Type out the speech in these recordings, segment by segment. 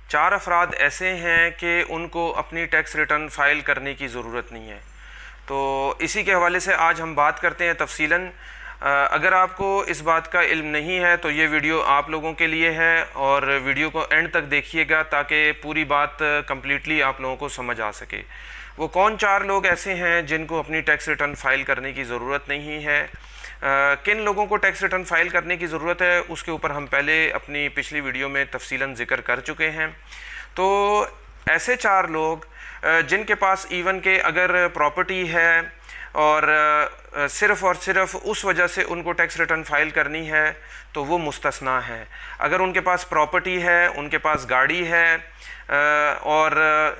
4 افراد ایسے ہیں کہ ان کو اپنی ٹیکس ریٹرن فائل کرنے کی ضرورت نہیں ہے. تو اسی کے حوالے سے آج ہم بات کرتے ہیں تفصیلاً. اگر آپ کو اس بات کا علم نہیں ہے تو یہ ویڈیو آپ لوگوں کے لیے ہے، اور ویڈیو کو اینڈ تک دیکھیے گا تاکہ پوری بات کمپلیٹلی آپ لوگوں کو سمجھ آ سکے. وہ کون 4 لوگ ایسے ہیں جن کو اپنی ٹیکس ریٹرن فائل کرنے کی ضرورت نہیں ہے؟ کن لوگوں کو ٹیکس ریٹرن فائل کرنے کی ضرورت ہے اس کے اوپر ہم پہلے اپنی پچھلی ویڈیو میں تفصیلاً ذکر کر چکے ہیں. تو ایسے 4 لوگ جن کے پاس ایون کہ اگر پراپرٹی ہے اور صرف اس وجہ سے ان کو ٹیکس ریٹرن فائل کرنی ہے تو وہ مستثنا ہے. اگر ان کے پاس پراپرٹی ہے، ان کے پاس گاڑی ہے، اور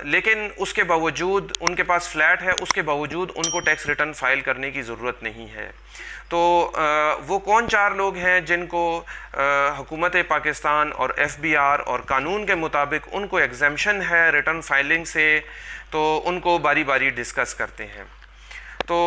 لیکن اس کے باوجود ان کے پاس فلیٹ ہے، اس کے باوجود ان کو ٹیکس ریٹرن فائل کرنے کی ضرورت نہیں ہے. تو وہ کون 4 لوگ ہیں جن کو حکومت پاکستان اور FBR اور قانون کے مطابق ان کو ایگزیمشن ہے ریٹرن فائلنگ سے؟ تو ان کو باری باری ڈسکس کرتے ہیں. تو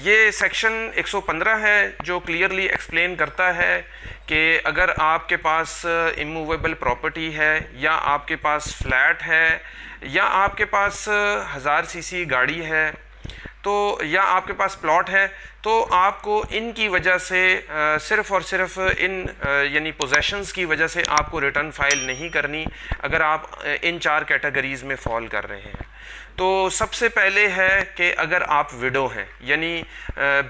یہ سیکشن 115 ہے جو کلیئرلی ایکسپلین کرتا ہے کہ اگر آپ کے پاس اموویبل پراپرٹی ہے، یا آپ کے پاس فلیٹ ہے، یا آپ کے پاس 1000 cc گاڑی ہے، تو یا آپ کے پاس پلاٹ ہے، تو آپ کو ان کی وجہ سے صرف اور صرف ان یعنی پوزیشنز کی وجہ سے آپ کو ریٹرن فائل نہیں کرنی اگر آپ ان 4 کیٹیگریز میں فال کر رہے ہیں. تو سب سے پہلے ہے کہ اگر آپ وڈو ہیں یعنی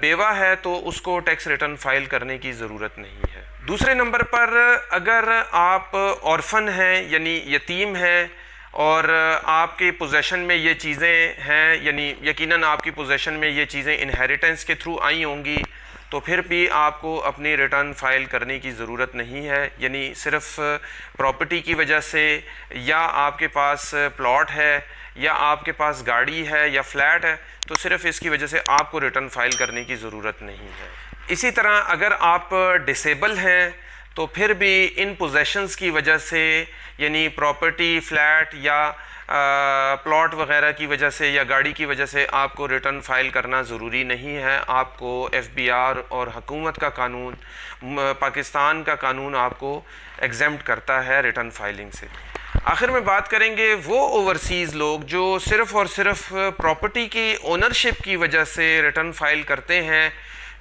بیوہ ہے تو اس کو ٹیکس ریٹرن فائل کرنے کی ضرورت نہیں ہے. دوسرے نمبر پر اگر آپ اورفن ہیں یعنی یتیم ہیں، اور آپ کی پوزیشن میں یہ چیزیں ہیں، یعنی یقیناً آپ کی پوزیشن میں یہ چیزیں انہیریٹنس کے تھرو آئی ہوں گی، تو پھر بھی آپ کو اپنی ریٹرن فائل کرنے کی ضرورت نہیں ہے. یعنی صرف پراپرٹی کی وجہ سے، یا آپ کے پاس پلاٹ ہے، یا آپ کے پاس گاڑی ہے یا فلیٹ ہے، تو صرف اس کی وجہ سے آپ کو ریٹرن فائل کرنے کی ضرورت نہیں ہے. اسی طرح اگر آپ ڈسیبل ہیں تو پھر بھی ان پوزیشنز کی وجہ سے، یعنی پراپرٹی، فلیٹ یا پلاٹ وغیرہ کی وجہ سے یا گاڑی کی وجہ سے آپ کو ریٹرن فائل کرنا ضروری نہیں ہے. آپ کو FBR اور حکومت کا قانون، پاکستان کا قانون آپ کو ایگزمپٹ کرتا ہے ریٹرن فائلنگ سے. آخر میں بات کریں گے وہ اوورسیز لوگ جو صرف اور صرف پراپرٹی کی اونرشپ کی وجہ سے ریٹرن فائل کرتے ہیں،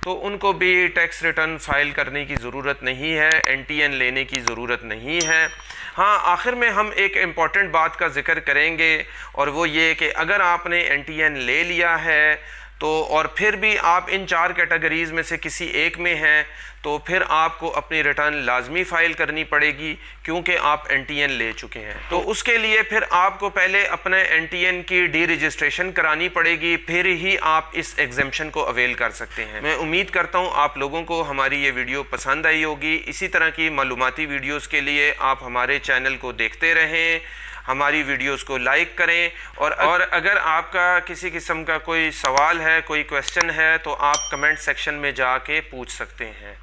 تو ان کو بھی ٹیکس ریٹرن فائل کرنے کی ضرورت نہیں ہے، NTN لینے کی ضرورت نہیں ہے. ہاں، آخر میں ہم ایک امپورٹنٹ بات کا ذکر کریں گے، اور وہ یہ کہ اگر آپ نے NTN لے لیا ہے تو اور پھر بھی آپ ان 4 کیٹیگریز میں سے کسی ایک میں ہیں، تو پھر آپ کو اپنی ریٹرن لازمی فائل کرنی پڑے گی کیونکہ آپ NTN لے چکے ہیں. تو اس کے لیے پھر آپ کو پہلے اپنے NTN کی ڈی رجسٹریشن کرانی پڑے گی، پھر ہی آپ اس ایگزمپشن کو اویل کر سکتے ہیں. میں امید کرتا ہوں آپ لوگوں کو ہماری یہ ویڈیو پسند آئی ہوگی. اسی طرح کی معلوماتی ویڈیوز کے لیے آپ ہمارے چینل کو دیکھتے رہیں، ہماری ویڈیوز کو لائک کریں، اور اگر آپ کا کسی قسم کا کوئی سوال ہے، کوئی کویسچن ہے، تو آپ کمنٹ سیکشن میں جا کے پوچھ سکتے ہیں.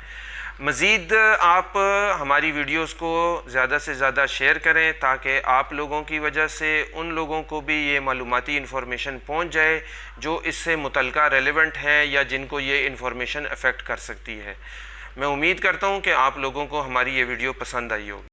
مزید آپ ہماری ویڈیوز کو زیادہ سے زیادہ شیئر کریں تاکہ آپ لوگوں کی وجہ سے ان لوگوں کو بھی یہ معلوماتی انفارمیشن پہنچ جائے جو اس سے متعلقہ ریلیونٹ ہیں یا جن کو یہ انفارمیشن افیکٹ کر سکتی ہے. میں امید کرتا ہوں کہ آپ لوگوں کو ہماری یہ ویڈیو پسند آئی ہوگی.